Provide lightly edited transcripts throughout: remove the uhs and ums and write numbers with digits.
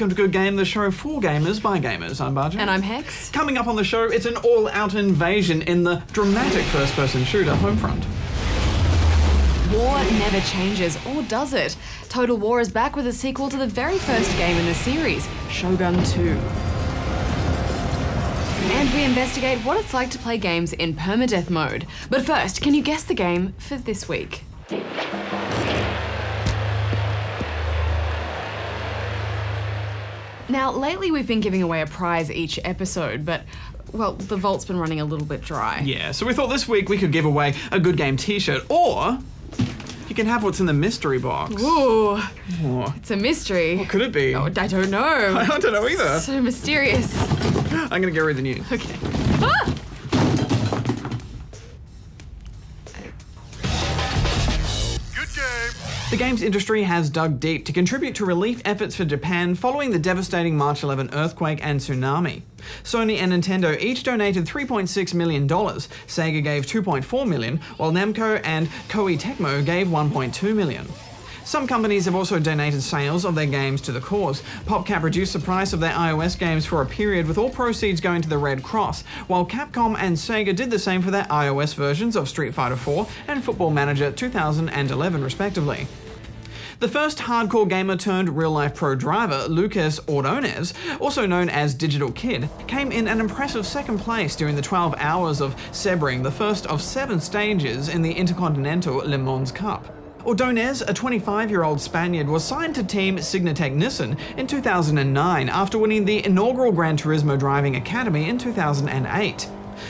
welcome to Good Game, the show for gamers by gamers. I'm Barger. And I'm Hex. Coming up on the show, it's an all-out invasion in the dramatic first-person shooter Homefront. War never changes, or does it? Total War is back with a sequel to the very first game in the series, Shogun II. And we investigate what it's like to play games in permadeath mode. But first, can you guess the game for this week? Now, lately we've been giving away a prize each episode, but, well, the vault's been running a little bit dry. Yeah, so we thought this week we could give away a Good Game t-shirt, or you can have what's in the mystery box. Ooh, Oh. it's a mystery. What could it be? Oh, I don't know. I don't know either. So mysterious. I'm gonna go read the news. Okay. Ah! The games industry has dug deep to contribute to relief efforts for Japan following the devastating March 11 earthquake and tsunami. Sony and Nintendo each donated $3.6 million, Sega gave $2.4 million, while Namco and Koei Tecmo gave $1.2 million. Some companies have also donated sales of their games to the cause. PopCap reduced the price of their iOS games for a period, with all proceeds going to the Red Cross, while Capcom and Sega did the same for their iOS versions of Street Fighter IV and Football Manager 2011 respectively. The first hardcore gamer turned real-life pro driver, Lucas Ordonez, also known as Digital Kid, came in an impressive second place during the 12 hours of Sebring, the first of 7 stages in the Intercontinental Le Mans Cup. Ordonez, a 25-year-old Spaniard, was signed to Team Signatech Nissan in 2009 after winning the inaugural Gran Turismo Driving Academy in 2008.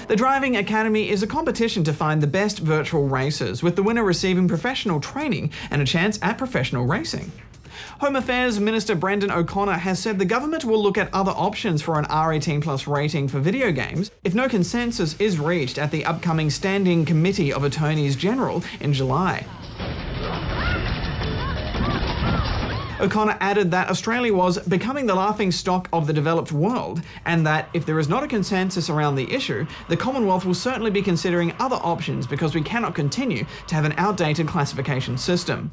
The Driving Academy is a competition to find the best virtual racers, with the winner receiving professional training and a chance at professional racing. Home Affairs Minister Brendan O'Connor has said the government will look at other options for an R18+ rating for video games if no consensus is reached at the upcoming Standing Committee of Attorneys General in July. O'Connor added that Australia was becoming the laughingstock of the developed world, and that if there is not a consensus around the issue, the Commonwealth will certainly be considering other options because we cannot continue to have an outdated classification system.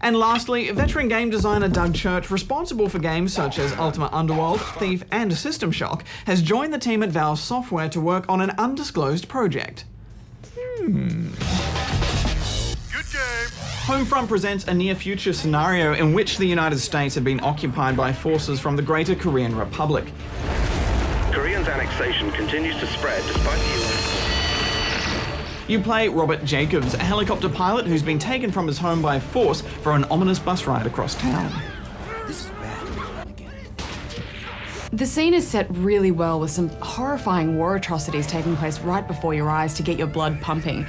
And lastly, veteran game designer Doug Church, responsible for games such as Ultima Underworld, Thief, and System Shock, has joined the team at Valve Software to work on an undisclosed project. Homefront presents a near-future scenario in which the United States have been occupied by forces from the Greater Korean Republic. Korean's annexation continues to spread despite the US. You play Robert Jacobs, a helicopter pilot who's been taken from his home by force for an ominous bus ride across town. This is bad. The scene is set really well, with some horrifying war atrocities taking place right before your eyes to get your blood pumping.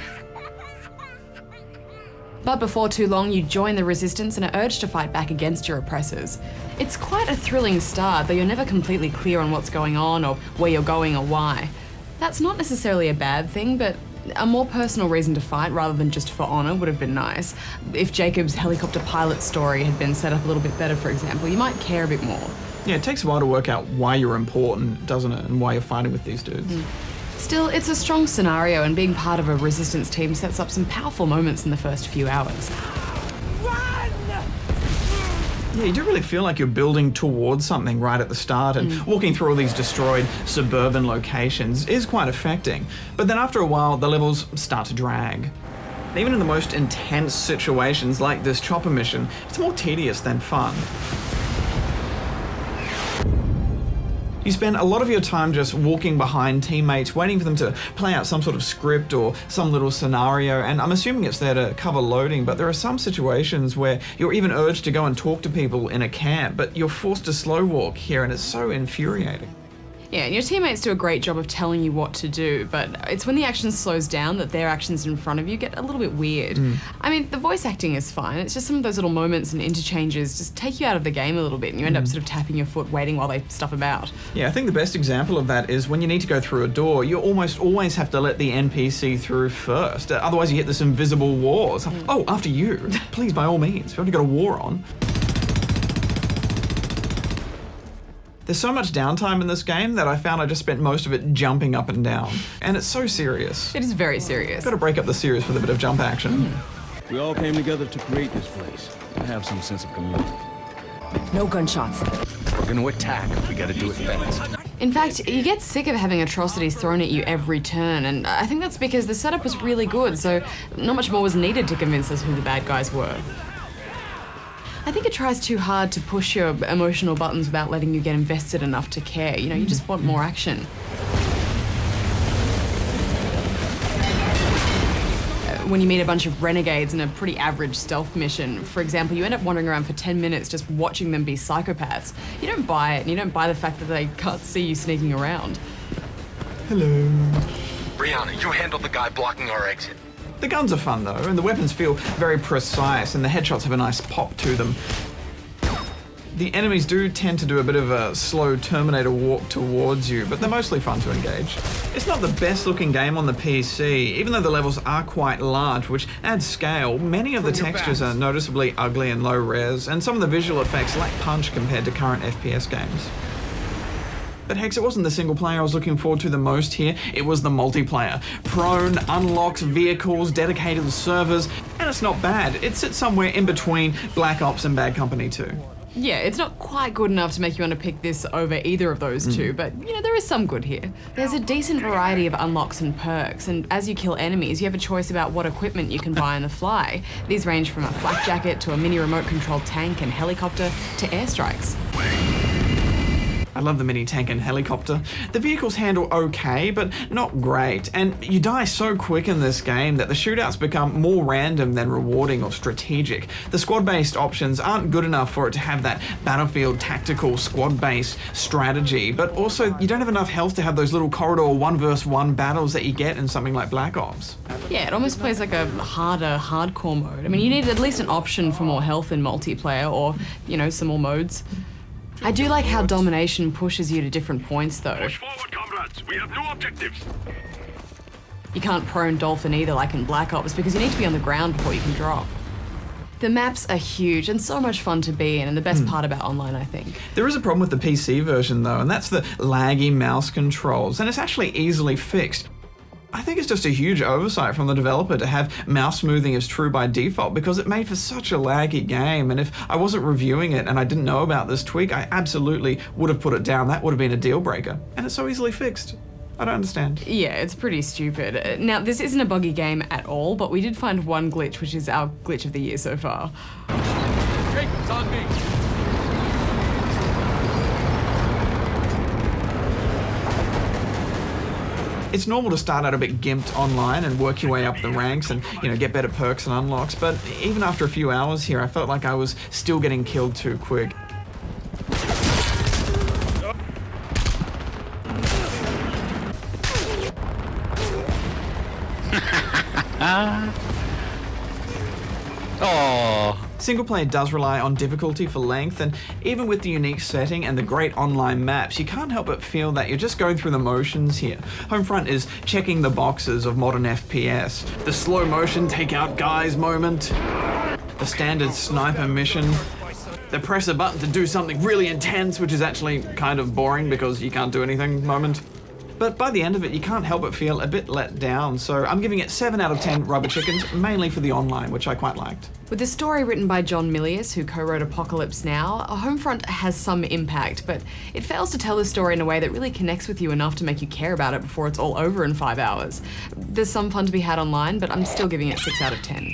But before too long, you join the resistance and are urged to fight back against your oppressors. It's quite a thrilling start, though you're never completely clear on what's going on or where you're going or why. That's not necessarily a bad thing, but a more personal reason to fight rather than just for honour would have been nice. If Jacob's helicopter pilot story had been set up a little bit better, for example, you might care a bit more. Yeah, it takes a while to work out why you're important, doesn't it, and why you're fighting with these dudes. Still, it's a strong scenario, and being part of a resistance team sets up some powerful moments in the first few hours. Yeah, you do really feel like you're building towards something right at the start, and walking through all these destroyed suburban locations is quite affecting. But then after a while, the levels start to drag. Even in the most intense situations like this chopper mission, it's more tedious than fun. You spend a lot of your time just walking behind teammates, waiting for them to play out some sort of script or some little scenario, and I'm assuming it's there to cover loading, but there are some situations where you're even urged to go and talk to people in a camp, but you're forced to slow walk here, and it's so infuriating. Yeah, and your teammates do a great job of telling you what to do, but it's when the action slows down that their actions in front of you get a little bit weird. I mean, the voice acting is fine, it's just some of those little moments and interchanges just take you out of the game a little bit, and you end up sort of tapping your foot waiting while they stuff about. Yeah, I think the best example of that is when you need to go through a door, you almost always have to let the NPC through first, otherwise you hit this invisible wall. It's like, oh, after you. Please, by all means, we've already got a war on. There's so much downtime in this game that I found I just spent most of it jumping up and down. And it's so serious. It is very serious. Got to break up the series with a bit of jump action. We all came together to create this place, to have some sense of community. No gunshots. We're gonna attack. We gotta do it fast. In fact, you get sick of having atrocities thrown at you every turn, and I think that's because the setup was really good, so not much more was needed to convince us who the bad guys were. I think it tries too hard to push your emotional buttons without letting you get invested enough to care. You know, you just want more action. When you meet a bunch of renegades in a pretty average stealth mission, for example, you end up wandering around for 10 minutes just watching them be psychopaths. You don't buy it, and you don't buy the fact that they can't see you sneaking around. Hello. Brianna, you handle the guy blocking our exit. The guns are fun though, and the weapons feel very precise, and the headshots have a nice pop to them. The enemies do tend to do a bit of a slow Terminator walk towards you, but they're mostly fun to engage. It's not the best looking game on the PC, even though the levels are quite large, which adds scale. Many of the textures are noticeably ugly and low res, and some of the visual effects lack punch compared to current FPS games. But Hex, it wasn't the single player I was looking forward to the most here, it was the multiplayer. Prone, unlocks, vehicles, dedicated servers, and it's not bad. It sits somewhere in between Black Ops and Bad Company 2. Yeah, it's not quite good enough to make you want to pick this over either of those two, but you know, there is some good here. There's a decent variety of unlocks and perks, and as you kill enemies, you have a choice about what equipment you can buy on the fly. These range from a flak jacket to a mini remote-controlled tank and helicopter to airstrikes. I love the mini tank and helicopter. The vehicles handle okay, but not great, and you die so quick in this game that the shootouts become more random than rewarding or strategic. The squad-based options aren't good enough for it to have that Battlefield tactical squad-based strategy, but also you don't have enough health to have those little corridor 1v1 battles that you get in something like Black Ops. Yeah, it almost plays like a harder, hardcore mode. I mean, you need at least an option for more health in multiplayer or, you know, some more modes. I do like how domination pushes you to different points, though. Push forward, comrades. We have new objectives. You can't prone dolphin either, like in Black Ops, because you need to be on the ground before you can drop. The maps are huge and so much fun to be in, and the best part about online, I think. There is a problem with the PC version, though, and that's the laggy mouse controls, and it's actually easily fixed. I think it's just a huge oversight from the developer to have mouse smoothing as true by default, because it made for such a laggy game, and if I wasn't reviewing it and I didn't know about this tweak, I absolutely would have put it down. That would have been a deal breaker, and it's so easily fixed. I don't understand. Yeah, it's pretty stupid. Now, this isn't a buggy game at all, but we did find one glitch, which is our glitch of the year so far. Jake, it's on me. It's normal to start out a bit gimped online and work your way up the ranks and, you know, get better perks and unlocks, but even after a few hours here, I felt like I was still getting killed too quick. Oh. Single player does rely on difficulty for length, and even with the unique setting and the great online maps, you can't help but feel that you're just going through the motions here. Homefront is checking the boxes of modern FPS. The slow motion take out guys moment, the standard sniper mission, the press a button to do something really intense, which is actually kind of boring because you can't do anything moment. But by the end of it, you can't help but feel a bit let down, so I'm giving it 7 out of 10 rubber chickens, mainly for the online, which I quite liked. With the story written by John Milius, who co-wrote Apocalypse Now, Homefront has some impact, but it fails to tell the story in a way that really connects with you enough to make you care about it before it's all over in 5 hours. There's some fun to be had online, but I'm still giving it 6 out of 10.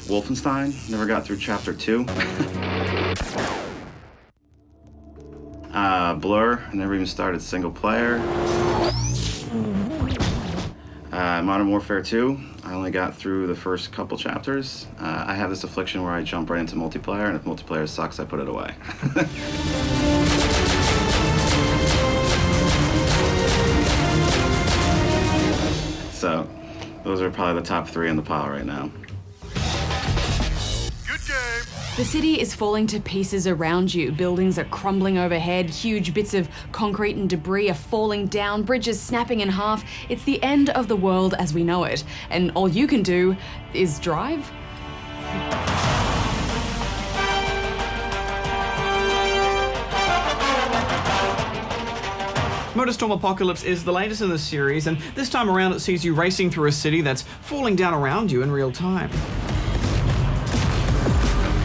Wolfenstein, never got through chapter 2. Blur, I never even started single player. Modern Warfare 2, I only got through the first couple chapters. I have this affliction where I jump right into multiplayer, and if multiplayer sucks, I put it away. So, those are probably the top 3 in the pile right now. The city is falling to pieces around you. Buildings are crumbling overhead, huge bits of concrete and debris are falling down, bridges snapping in half. It's the end of the world as we know it, and all you can do is drive. Motorstorm Apocalypse is the latest in the series, and this time around it sees you racing through a city that's falling down around you in real time.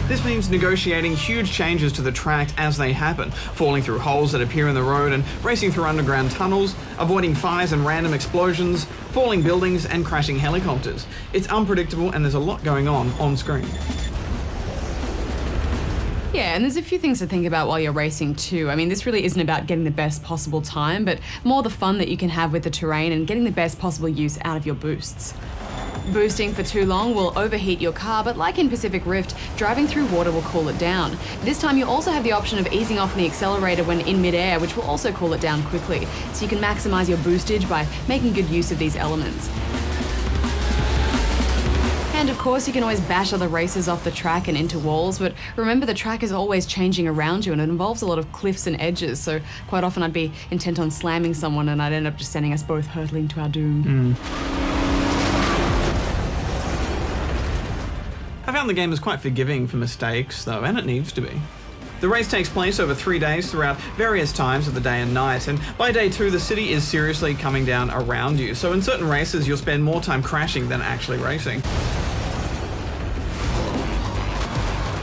This means negotiating huge changes to the track as they happen, falling through holes that appear in the road and racing through underground tunnels, avoiding fires and random explosions, falling buildings and crashing helicopters. It's unpredictable and there's a lot going on screen. Yeah, and there's a few things to think about while you're racing too. I mean, this really isn't about getting the best possible time, but more the fun that you can have with the terrain and getting the best possible use out of your boosts. Boosting for too long will overheat your car, but like in Pacific Rift, driving through water will cool it down. This time you also have the option of easing off on the accelerator when in midair, which will also cool it down quickly. So you can maximize your boostage by making good use of these elements. And of course, you can always bash other racers off the track and into walls, but remember the track is always changing around you and it involves a lot of cliffs and edges, so quite often I'd be intent on slamming someone and I'd end up just sending us both hurtling to our doom. I found the game is quite forgiving for mistakes though, and it needs to be. The race takes place over 3 days throughout various times of the day and night, and by day 2 the city is seriously coming down around you, so in certain races you'll spend more time crashing than actually racing.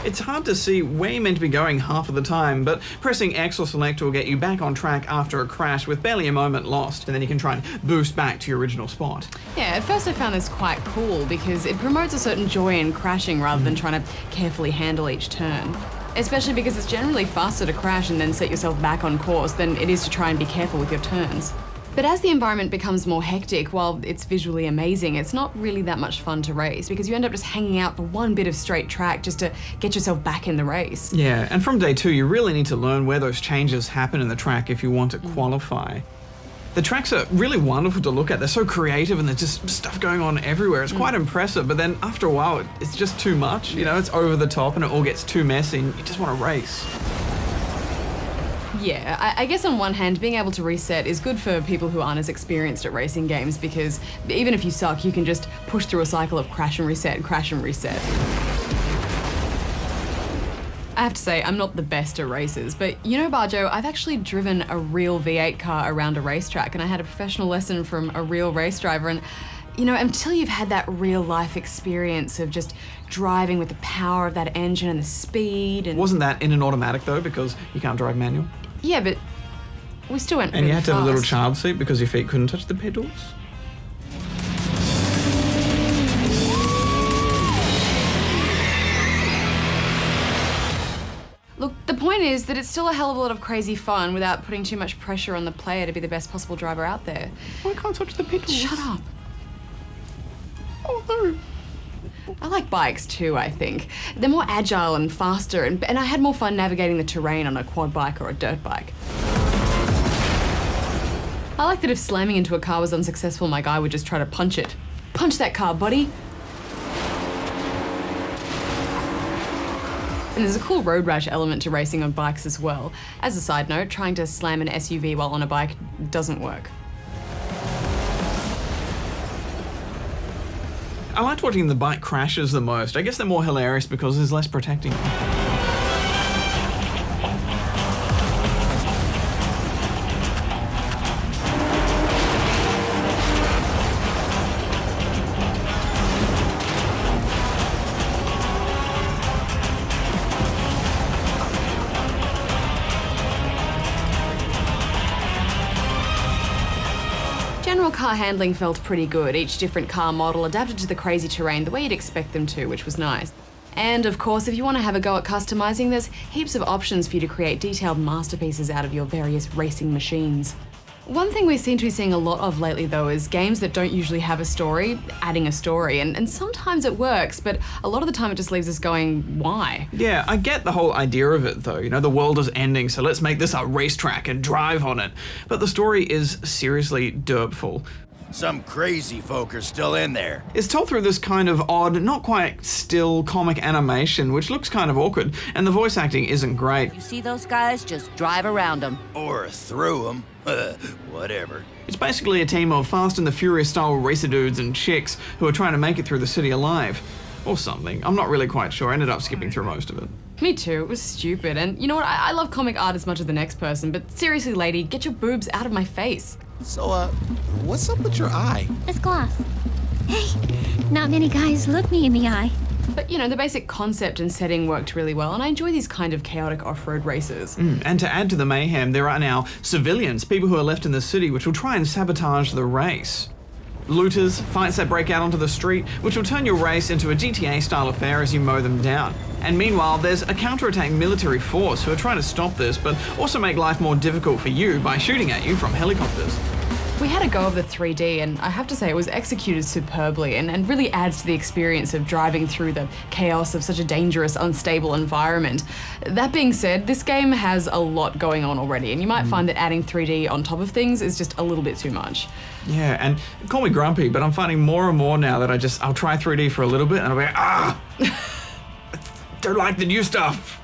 It's hard to see where you're meant to be going half of the time, but pressing X or select will get you back on track after a crash with barely a moment lost, and then you can try and boost back to your original spot. Yeah, at first I found this quite cool because it promotes a certain joy in crashing rather than trying to carefully handle each turn. Especially because it's generally faster to crash and then set yourself back on course than it is to try and be careful with your turns. But as the environment becomes more hectic, while it's visually amazing, it's not really that much fun to race because you end up just hanging out for one bit of straight track just to get yourself back in the race. Yeah, and from day 2 you really need to learn where those changes happen in the track if you want to qualify. The tracks are really wonderful to look at. They're so creative and there's just stuff going on everywhere. It's quite impressive, but then after a while it's just too much. You know, it's over the top and it all gets too messy and you just want to race. Yeah, I guess on one hand, being able to reset is good for people who aren't as experienced at racing games because even if you suck, you can just push through a cycle of crash and reset, crash and reset. I have to say, I'm not the best at races, but you know, Barjo, I've actually driven a real V8 car around a racetrack and I had a professional lesson from a real race driver, and you know, until you've had that real life experience of just driving with the power of that engine and the speed and... Wasn't that in an automatic though, because you can't drive manual? Yeah, but we still went really And you had to have a little fast. child seat because your feet couldn't touch the pedals? Look, the point is that it's still a hell of a lot of crazy fun without putting too much pressure on the player to be the best possible driver out there. Oh, I can't touch the pedals. Shut up. Oh no. I like bikes too, I think. They're more agile and faster, and I had more fun navigating the terrain on a quad bike or a dirt bike. I like that if slamming into a car was unsuccessful, my guy would just try to punch it. Punch that car, buddy! And there's a cool road rash element to racing on bikes as well. As a side note, trying to slam an SUV while on a bike doesn't work. I liked watching the bike crashes the most. I guess they're more hilarious because there's less protecting them. General car handling felt pretty good. Each different car model adapted to the crazy terrain the way you'd expect them to, which was nice. And of course, if you want to have a go at customizing, there's heaps of options for you to create detailed masterpieces out of your various racing machines. One thing we seem to be seeing a lot of lately though is games that don't usually have a story, adding a story, and sometimes it works, but a lot of the time it just leaves us going, why? Yeah, I get the whole idea of it though, you know, the world is ending, so let's make this a racetrack and drive on it. But the story is seriously derpful. Some crazy folk are still in there. It's told through this kind of odd, not quite still comic animation, which looks kind of awkward, and the voice acting isn't great. You see those guys? Just drive around them. Or through them. Whatever. It's basically a team of Fast and the Furious style racer dudes and chicks who are trying to make it through the city alive. Or something. I'm not really quite sure. I ended up skipping through most of it. Me too, it was stupid. And you know what, I love comic art as much as the next person, but seriously, lady, get your boobs out of my face. So, what's up with your eye? It's glass. Hey, not many guys look me in the eye. But you know, the basic concept and setting worked really well, and I enjoy these kind of chaotic off-road races. And to add to the mayhem, there are now civilians, people who are left in the city, which will try and sabotage the race. Looters, fights that break out onto the street, which will turn your race into a GTA-style affair as you mow them down. And meanwhile, there's a counterattack military force who are trying to stop this, but also make life more difficult for you by shooting at you from helicopters. We had a go of the 3D, and I have to say it was executed superbly and really adds to the experience of driving through the chaos of such a dangerous, unstable environment. That being said, this game has a lot going on already, and you might find that adding 3D on top of things is just a little bit too much. Yeah, and call me grumpy, but I'm finding more and more now that I'll try 3D for a little bit and I'll be like, don't like the new stuff.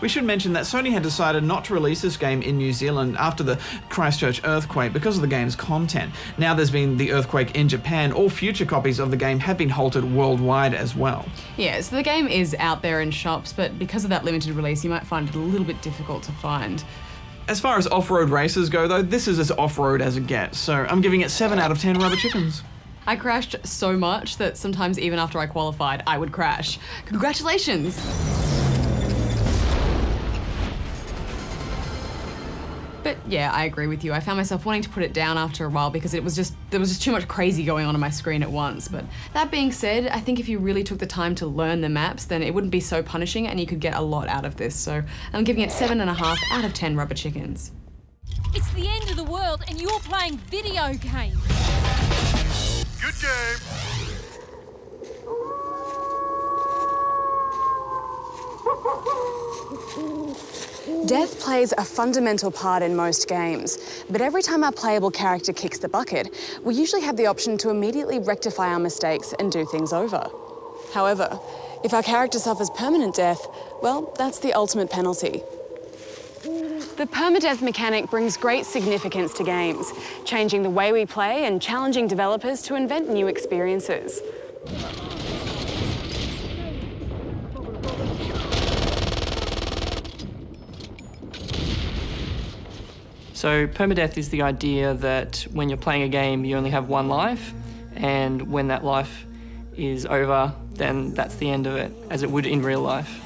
We should mention that Sony had decided not to release this game in New Zealand after the Christchurch earthquake because of the game's content. Now there's been the earthquake in Japan, all future copies of the game have been halted worldwide as well. Yeah, so the game is out there in shops, but because of that limited release, you might find it a little bit difficult to find. As far as off-road races go though, this is as off-road as it gets, so I'm giving it 7 out of 10 rubber chickens. I crashed so much that sometimes even after I qualified, I would crash. Congratulations! But yeah, I agree with you. I found myself wanting to put it down after a while because there was just too much crazy going on my screen at once. But that being said, I think if you really took the time to learn the maps, then it wouldn't be so punishing and you could get a lot out of this. So I'm giving it 7.5 out of 10 rubber chickens. It's the end of the world and you're playing video games. Good game. Death plays a fundamental part in most games, but every time our playable character kicks the bucket, we usually have the option to immediately rectify our mistakes and do things over. However, if our character suffers permanent death, well, that's the ultimate penalty. The permadeath mechanic brings great significance to games, changing the way we play and challenging developers to invent new experiences. So permadeath is the idea that when you're playing a game, you only have one life, and when that life is over, then that's the end of it, as it would in real life.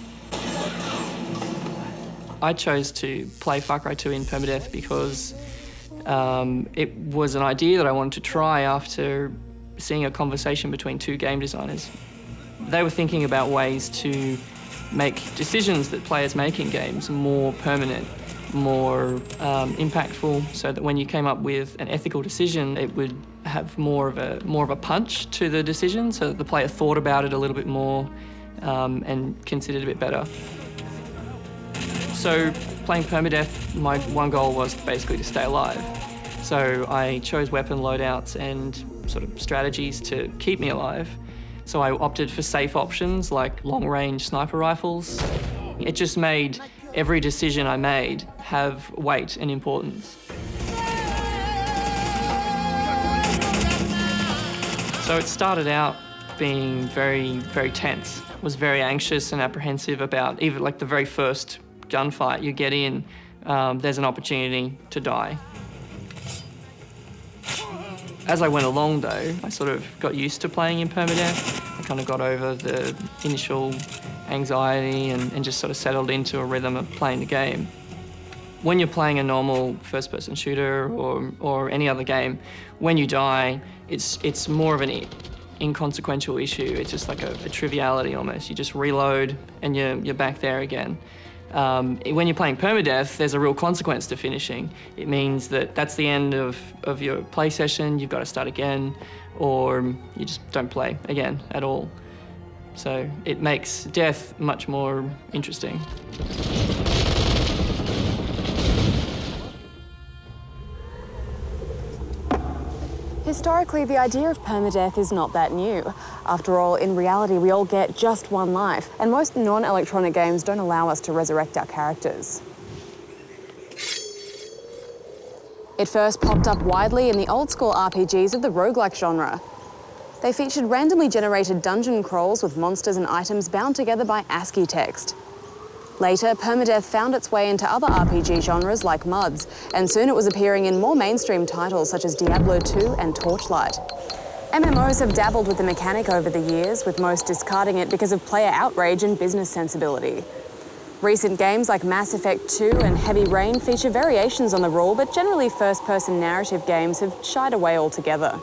I chose to play Far Cry 2 in permadeath because it was an idea that I wanted to try after seeing a conversation between two game designers. They were thinking about ways to make decisions that players make in games more permanent, more impactful, so that when you came up with an ethical decision, it would have more of a punch to the decision, so that the player thought about it a little bit more and considered it a bit better. So playing permadeath, my one goal was basically to stay alive. So I chose weapon loadouts and sort of strategies to keep me alive. So I opted for safe options like long-range sniper rifles. It just made every decision I made have weight and importance. So it started out being very, very tense. I was very anxious and apprehensive about even like the very first gunfight you get in, there's an opportunity to die. As I went along though, I sort of got used to playing in permadeath. I kind of got over the initial anxiety and just sort of settled into a rhythm of playing the game. When you're playing a normal first-person shooter or any other game, when you die, it's more of an inconsequential issue. It's just like a triviality almost. You just reload and you're back there again. When you're playing permadeath, there's a real consequence to finishing. It means that that's the end of your play session, you've got to start again, or you just don't play again at all. So it makes death much more interesting. Historically, the idea of permadeath is not that new. After all, in reality, we all get just one life, and most non-electronic games don't allow us to resurrect our characters. It first popped up widely in the old-school RPGs of the roguelike genre. They featured randomly generated dungeon crawls with monsters and items bound together by ASCII text. Later, Permadeath found its way into other RPG genres like MUDs, and soon it was appearing in more mainstream titles such as Diablo II and Torchlight. MMOs have dabbled with the mechanic over the years, with most discarding it because of player outrage and business sensibility. Recent games like Mass Effect 2 and Heavy Rain feature variations on the rule, but generally first-person narrative games have shied away altogether.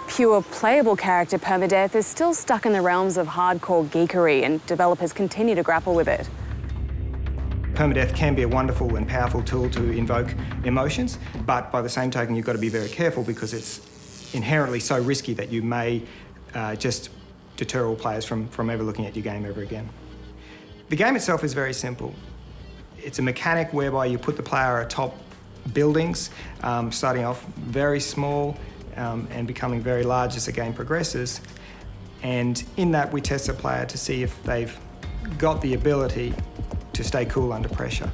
Pure playable character Permadeath is still stuck in the realms of hardcore geekery, and developers continue to grapple with it. Permadeath can be a wonderful and powerful tool to invoke emotions, but by the same token, you've got to be very careful because it's inherently so risky that you may just deter all players from ever looking at your game ever again. The game itself is very simple. It's a mechanic whereby you put the player atop buildings, starting off very small and becoming very large as the game progresses. And in that, we test the player to see if they've got the ability to stay cool under pressure.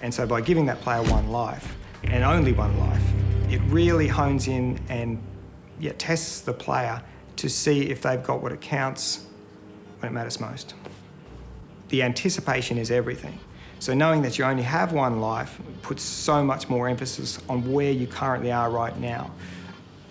And so by giving that player one life, and only one life, it really hones in and tests the player to see if they've got what it counts when it matters most. The anticipation is everything. So knowing that you only have one life puts so much more emphasis on where you currently are right now.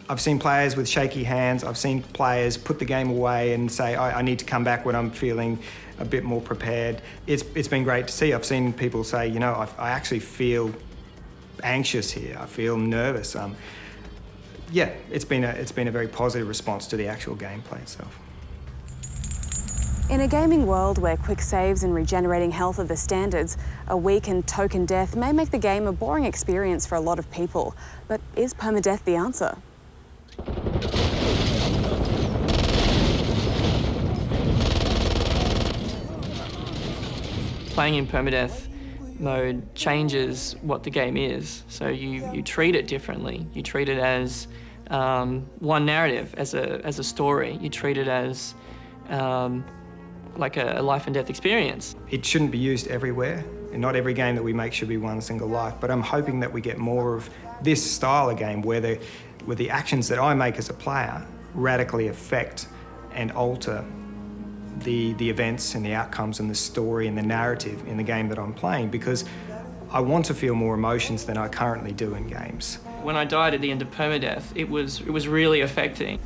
I've seen players with shaky hands. I've seen players put the game away and say, I need to come back when I'm feeling a bit more prepared. It's been great to see. I've seen people say, you know, I actually feel anxious here. I feel nervous. Yeah, it's been a very positive response to the actual gameplay itself. In a gaming world where quick saves and regenerating health are the standards, a weak and token death may make the game a boring experience for a lot of people. But is permadeath the answer? Playing in permadeath mode changes what the game is. So you treat it differently. You treat it as one narrative, as a story. You treat it as like a life and death experience. It shouldn't be used everywhere, and not every game that we make should be one single life, but I'm hoping that we get more of this style of game where the actions that I make as a player radically affect and alter the events and the outcomes and the story and the narrative in the game that I'm playing, because I want to feel more emotions than I currently do in games. When I died at the end of permadeath, it was really affecting.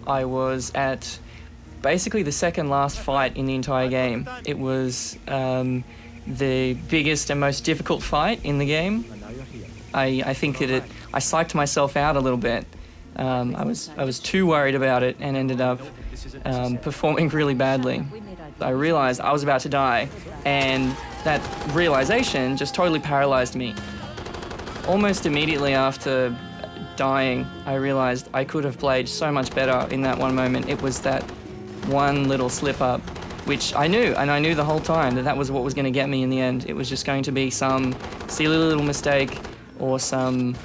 I was at basically the second last fight in the entire game. It was the biggest and most difficult fight in the game. I think that I psyched myself out a little bit. I was too worried about it and ended up performing really badly. I realized I was about to die, and that realization just totally paralyzed me. Almost immediately after dying, I realized I could have played so much better in that one moment. It was that one little slip up, which I knew, and I knew the whole time that was what was going to get me in the end. It was just going to be some silly little mistake or some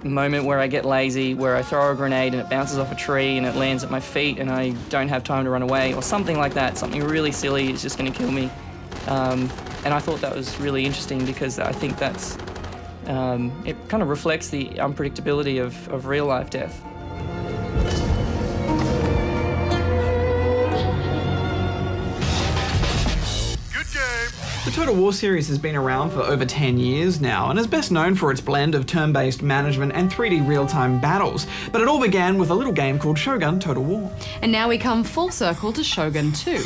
moment where I get lazy, where I throw a grenade and it bounces off a tree and it lands at my feet and I don't have time to run away, or something like that. Something really silly is just going to kill me. And I thought that was really interesting because I think that's, it kind of reflects the unpredictability of real-life death. The Total War series has been around for over 10 years now and is best known for its blend of turn-based management and 3D real-time battles. But it all began with a little game called Shogun Total War. And now we come full circle to Shogun II.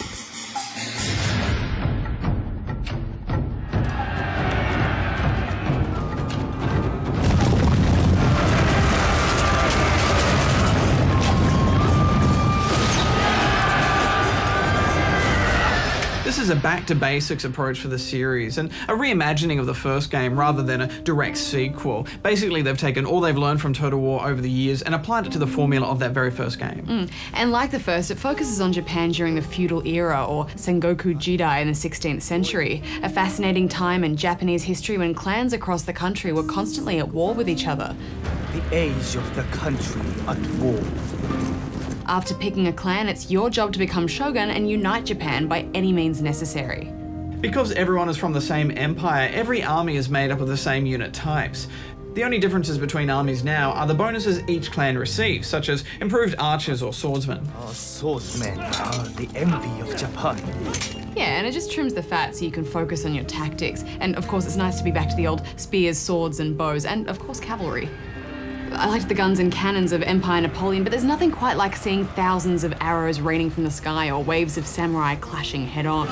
This is a back-to-basics approach for the series and a reimagining of the first game rather than a direct sequel. Basically, they've taken all they've learned from Total War over the years and applied it to the formula of that very first game. And like the first, it focuses on Japan during the feudal era, or Sengoku Jidai in the 16th century, a fascinating time in Japanese history when clans across the country were constantly at war with each other. The age of the country at war. After picking a clan, it's your job to become shogun and unite Japan by any means necessary. Because everyone is from the same empire, every army is made up of the same unit types. The only differences between armies now are the bonuses each clan receives, such as improved archers or swordsmen. Our swordsmen are the envy of Japan. Yeah, and it just trims the fat so you can focus on your tactics. And of course, it's nice to be back to the old spears, swords, and bows, and of course, cavalry. I liked the guns and cannons of Empire Napoleon, but there's nothing quite like seeing thousands of arrows raining from the sky or waves of samurai clashing head-on.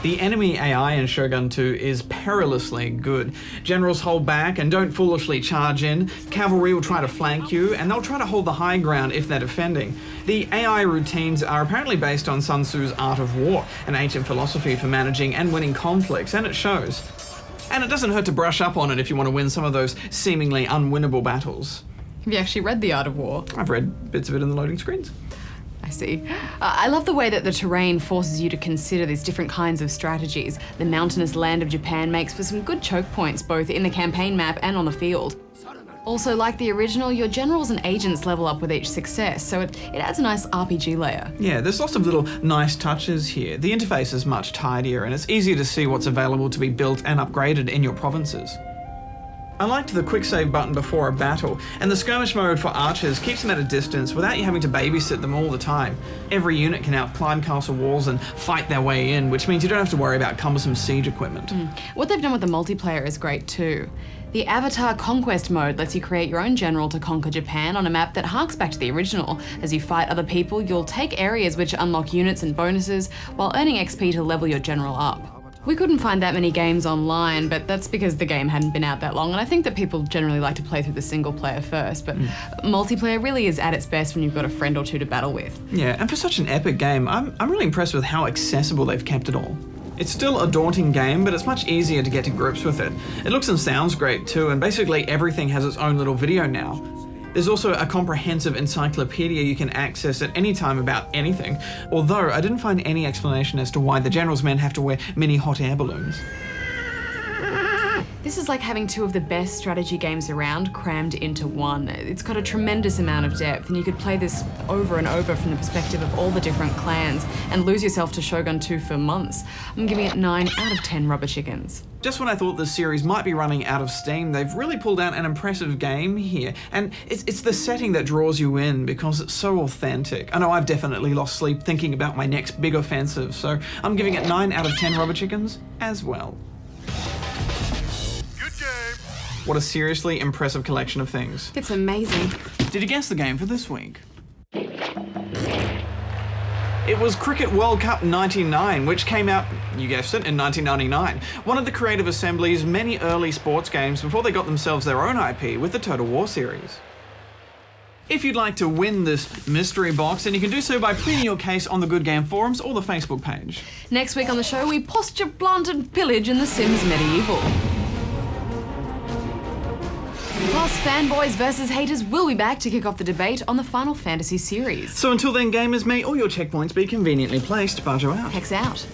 The enemy AI in Shogun II is perilously good. Generals hold back and don't foolishly charge in. Cavalry will try to flank you, and they'll try to hold the high ground if they're defending. The AI routines are apparently based on Sun Tzu's Art of War, an ancient philosophy for managing and winning conflicts, and it shows. And it doesn't hurt to brush up on it if you want to win some of those seemingly unwinnable battles. Have you actually read The Art of War? I've read bits of it in the loading screens. I see. I love the way that the terrain forces you to consider these different kinds of strategies. The mountainous land of Japan makes for some good choke points, both in the campaign map and on the field. Also, like the original, your generals and agents level up with each success, so it adds a nice RPG layer. Yeah, there's lots of little nice touches here. The interface is much tidier, and it's easier to see what's available to be built and upgraded in your provinces. I liked the quick save button before a battle, and the skirmish mode for archers keeps them at a distance without you having to babysit them all the time. Every unit can now climb castle walls and fight their way in, which means you don't have to worry about cumbersome siege equipment. What they've done with the multiplayer is great too. The Avatar Conquest mode lets you create your own general to conquer Japan on a map that harks back to the original. As you fight other people, you'll take areas which unlock units and bonuses, while earning XP to level your general up. We couldn't find that many games online, but that's because the game hadn't been out that long, and I think that people generally like to play through the single player first, but multiplayer really is at its best when you've got a friend or two to battle with. Yeah, and for such an epic game, I'm really impressed with how accessible they've kept it all. It's still a daunting game, but it's much easier to get to grips with it. It looks and sounds great too, and basically everything has its own little video now. There's also a comprehensive encyclopedia you can access at any time about anything, although I didn't find any explanation as to why the general's men have to wear mini hot air balloons. This is like having two of the best strategy games around crammed into one. It's got a tremendous amount of depth, and you could play this over and over from the perspective of all the different clans and lose yourself to Shogun II for months. I'm giving it 9 out of 10 rubber chickens. Just when I thought this series might be running out of steam, they've really pulled out an impressive game here. And it's the setting that draws you in because it's so authentic. I know I've definitely lost sleep thinking about my next big offensive, so I'm giving it 9 out of 10 rubber chickens as well. What a seriously impressive collection of things. It's amazing. Did you guess the game for this week? It was Cricket World Cup 99, which came out, you guessed it, in 1999. One of the Creative Assembly's many early sports games before they got themselves their own IP with the Total War series. If you'd like to win this mystery box, then you can do so by pleading your case on the Good Game forums or the Facebook page. Next week on the show, we posture, plant and pillage in The Sims Medieval. Plus, fanboys versus haters will be back to kick off the debate on the Final Fantasy series. So until then, gamers, may all your checkpoints be conveniently placed. Barjo out. Hex out.